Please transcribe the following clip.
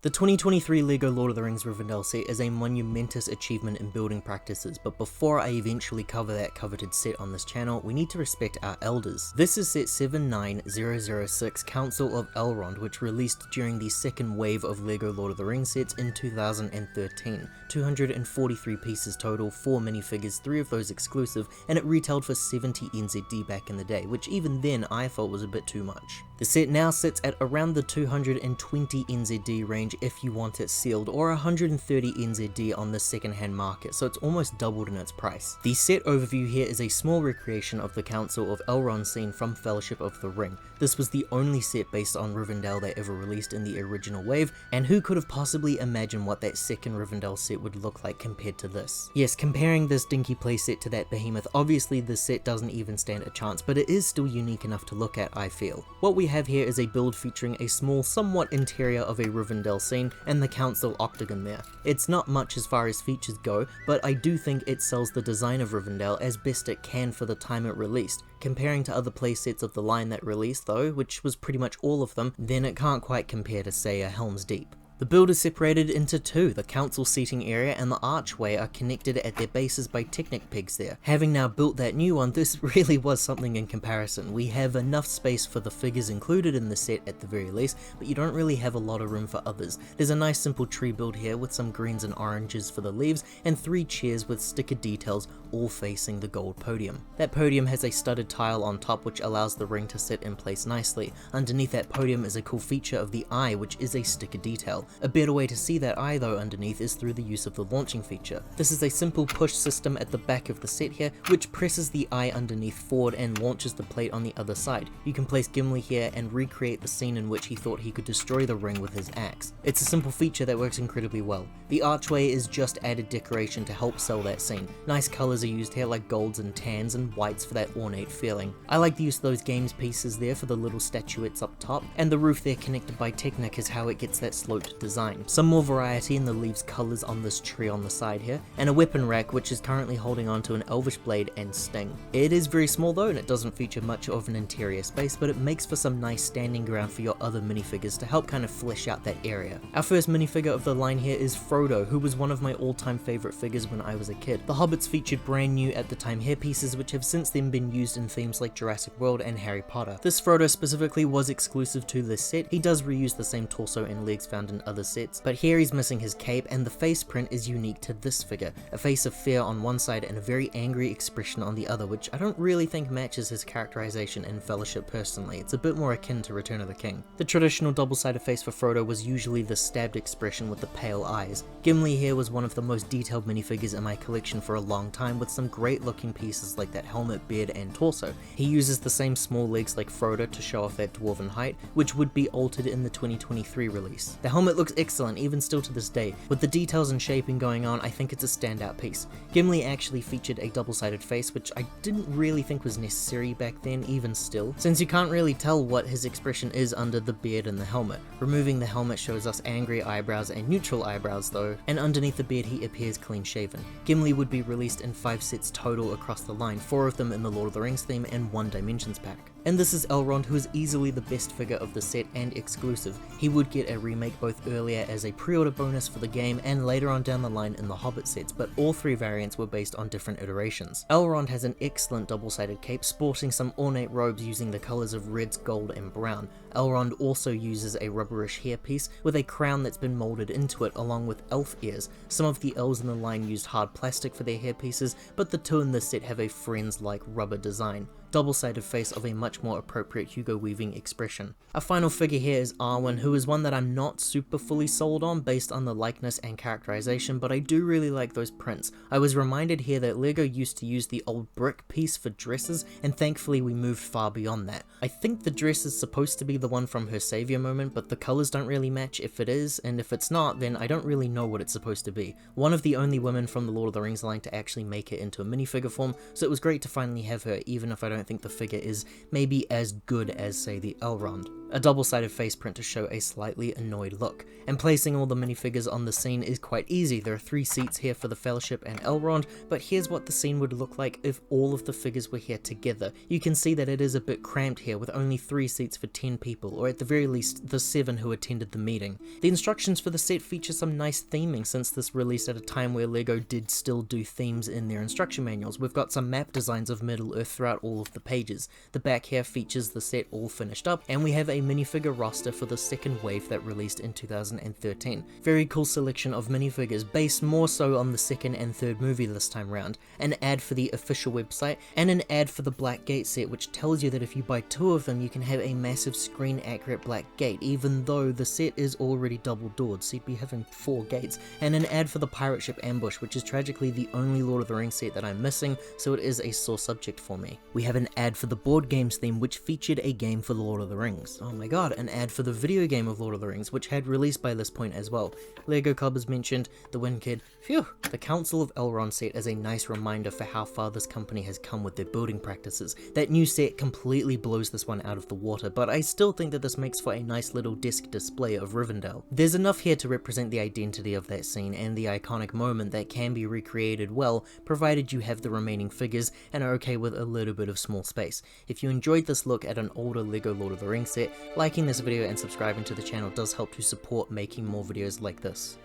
The 2023 LEGO Lord of the Rings Rivendell set is a monumentous achievement in building practices, but before I eventually cover that coveted set on this channel, we need to respect our elders. This is set 79006 Council of Elrond, which released during the second wave of LEGO Lord of the Rings sets in 2013. 243 pieces total, 4 minifigures, 3 of those exclusive, and it retailed for 70 NZD back in the day, which even then I felt was a bit too much. The set now sits at around the 220 NZD range if you want it sealed, or 130 NZD on the second-hand market, so it's almost doubled in its price. The set overview here is a small recreation of the Council of Elrond scene from Fellowship of the Ring. This was the only set based on Rivendell they ever released in the original wave, and who could have possibly imagined what that second Rivendell set would look like compared to this? Yes, comparing this dinky playset to that behemoth, obviously this set doesn't even stand a chance, but it is still unique enough to look at, I feel. What we have here is a build featuring a small, somewhat interior of a Rivendell scene and the council octagon there. It's not much as far as features go, but I do think it sells the design of Rivendell as best it can for the time it released. Comparing to other playsets of the line that released though, which was pretty much all of them, then it can't quite compare to say a Helm's Deep. The build is separated into two. The council seating area and the archway are connected at their bases by Technic pegs there. Having now built that new one, this really was something in comparison. We have enough space for the figures included in the set at the very least, but you don't really have a lot of room for others. There's a nice simple tree build here with some greens and oranges for the leaves, and 3 chairs with sticker details all facing the gold podium. That podium has a studded tile on top which allows the ring to sit in place nicely. Underneath that podium is a cool feature of the eye, which is a sticker detail. A better way to see that eye though underneath is through the use of the launching feature. This is a simple push system at the back of the set here, which presses the eye underneath forward and launches the plate on the other side. You can place Gimli here and recreate the scene in which he thought he could destroy the ring with his axe. It's a simple feature that works incredibly well. The archway is just added decoration to help sell that scene. Nice colours are used here like golds and tans and whites for that ornate feeling. I like the use of those games pieces there for the little statuettes up top, and the roof there connected by Technic is how it gets that sloped design. Some more variety in the leaves colours on this tree on the side here, and a weapon rack which is currently holding on to an elvish blade and sting. It is very small though, and it doesn't feature much of an interior space, but it makes for some nice standing ground for your other minifigures to help kind of flesh out that area. Our first minifigure of the line here is Frodo, who was one of my all-time favourite figures when I was a kid. The Hobbits featured brand new at the time hairpieces which have since then been used in themes like Jurassic World and Harry Potter. This Frodo specifically was exclusive to this set. He does reuse the same torso and legs found in other sets, but here he's missing his cape, and the face print is unique to this figure. A face of fear on one side and a very angry expression on the other, which I don't really think matches his characterization in Fellowship personally. It's a bit more akin to Return of the King. The traditional double-sided face for Frodo was usually the stabbed expression with the pale eyes. Gimli here was one of the most detailed minifigures in my collection for a long time, with some great looking pieces like that helmet, beard, and torso. He uses the same small legs like Frodo to show off that dwarven height, which would be altered in the 2023 release. The helmet looks excellent, even still to this day. With the details and shaping going on, I think it's a standout piece. Gimli actually featured a double-sided face, which I didn't really think was necessary back then, even still, since you can't really tell what his expression is under the beard and the helmet. Removing the helmet shows us angry eyebrows and neutral eyebrows though, and underneath the beard he appears clean shaven. Gimli would be released in 5 sets total across the line, 4 of them in the Lord of the Rings theme and 1 Dimensions pack. And this is Elrond, who is easily the best figure of the set and exclusive. He would get a remake both earlier as a pre-order bonus for the game and later on down the line in the Hobbit sets, but all 3 variants were based on different iterations. Elrond has an excellent double-sided cape, sporting some ornate robes using the colours of reds, gold, and brown. Elrond also uses a rubberish hairpiece with a crown that's been moulded into it along with elf ears. Some of the elves in the line used hard plastic for their hairpieces, but the 2 in this set have a Friends-like rubber design. Double-sided face of a much more appropriate Hugo Weaving expression. Our final figure here is Arwen, who is one that I'm not super fully sold on based on the likeness and characterization, but I do really like those prints. I was reminded here that LEGO used to use the old brick piece for dresses, and thankfully we moved far beyond that. I think the dress is supposed to be the one from her savior moment, but the colors don't really match if it is, and if it's not, then I don't really know what it's supposed to be. One of the only women from the Lord of the Rings line to actually make it into a minifigure form, so it was great to finally have her, even if I don't think the figure is maybe as good as, say, the Elrond. a double-sided face print to show a slightly annoyed look. And placing all the minifigures on the scene is quite easy. There are 3 seats here for the Fellowship and Elrond, but here's what the scene would look like if all of the figures were here together. You can see that it is a bit cramped here with only 3 seats for 10 people, or at the very least the 7 who attended the meeting. The instructions for the set feature some nice theming since this released at a time where LEGO did still do themes in their instruction manuals. We've got some map designs of Middle-earth throughout all of the pages. The back here features the set all finished up, and we have a minifigure roster for the second wave that released in 2013. Very cool selection of minifigures based more so on the second and third movie this time round. An ad for the official website, and an ad for the Black Gate set which tells you that if you buy 2 of them you can have a massive screen accurate Black Gate, even though the set is already double doored, so you'd be having 4 gates. And an ad for the pirate ship Ambush, which is tragically the only Lord of the Rings set that I'm missing, so it is a sore subject for me. We have an ad for the board games theme which featured a game for the Lord of the Rings. Oh my god, an ad for the video game of Lord of the Rings which had released by this point as well. LEGO Club is mentioned, the Wind Kid, phew! The Council of Elrond set is a nice reminder for how far this company has come with their building practices. That new set completely blows this one out of the water, but I still think that this makes for a nice little disc display of Rivendell. There's enough here to represent the identity of that scene and the iconic moment that can be recreated well, provided you have the remaining figures and are okay with a little bit of small space. If you enjoyed this look at an older LEGO Lord of the Rings set, liking this video and subscribing to the channel does help to support making more videos like this.